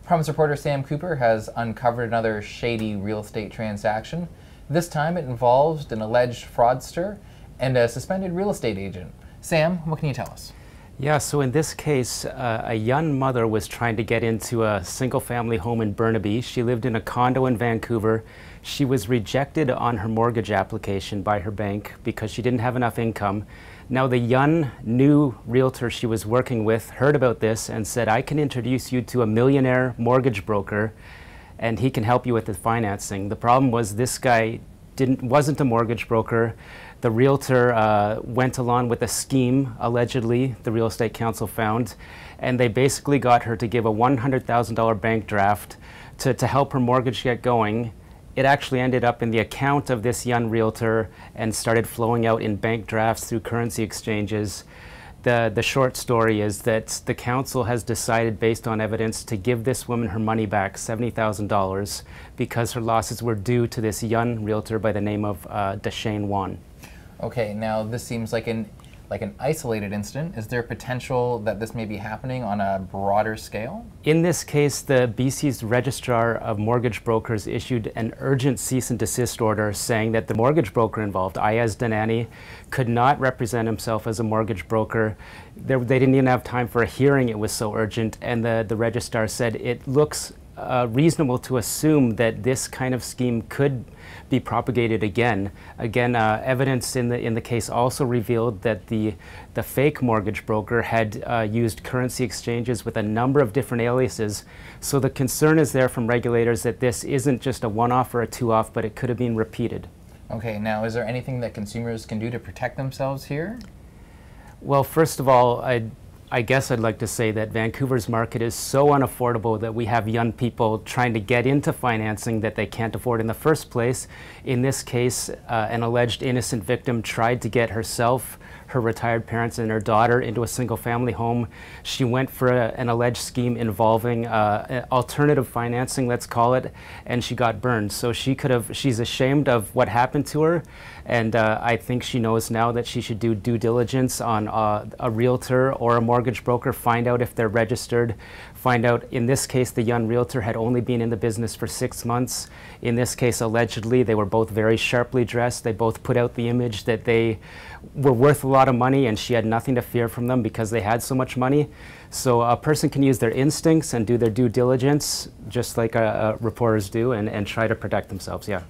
Promise reporter Sam Cooper has uncovered another shady real estate transaction. This time it involves an alleged fraudster and a suspended real estate agent. Sam, what can you tell us? Yeah, so in this case, a young mother was trying to get into a single-family home in Burnaby. She lived in a condo in Vancouver. She was rejected on her mortgage application by her bank because she didn't have enough income. Now the young new realtor she was working with heard about this and said, I can introduce you to a millionaire mortgage broker and he can help you with the financing. The problem was this guy wasn't a mortgage broker. The realtor went along with a scheme, allegedly, the real estate council found, and they basically got her to give a $100,000 bank draft to help her mortgage get going. It actually ended up in the account of this young realtor and started flowing out in bank drafts through currency exchanges. The short story is that the council has decided, based on evidence, to give this woman her money back, $70,000, because her losses were due to this young realtor by the name of Deshane Wan. Okay, now this seems like an isolated incident. Is there potential that this may be happening on a broader scale? In this case, the BC's Registrar of Mortgage Brokers issued an urgent cease and desist order saying that the mortgage broker involved, Ayaz Danani, could not represent himself as a mortgage broker. They didn't even have time for a hearing, it was so urgent, and the registrar said it looks reasonable to assume that this kind of scheme could be propagated again. Evidence in the case also revealed that the fake mortgage broker had used currency exchanges with a number of different aliases. So the concern is there from regulators that this isn't just a one-off or a two-off, but it could have been repeated. Okay, now is there anything that consumers can do to protect themselves here? Well, first of all, I guess I'd like to say that Vancouver's market is so unaffordable that we have young people trying to get into financing that they can't afford in the first place. In this case, an alleged innocent victim tried to get herself, her retired parents, and her daughter into a single-family home. She went for an alleged scheme involving alternative financing, let's call it, and she got burned. So she's ashamed of what happened to her, and I think she knows now that she should do due diligence on a realtor or a mortgage broker, find out if they're registered, find out, in this case, the young realtor had only been in the business for 6 months. In this case, allegedly, they were both very sharply dressed. They both put out the image that they were worth a lot of money and she had nothing to fear from them because they had so much money. So a person can use their instincts and do their due diligence, just like reporters do, and try to protect themselves, yeah.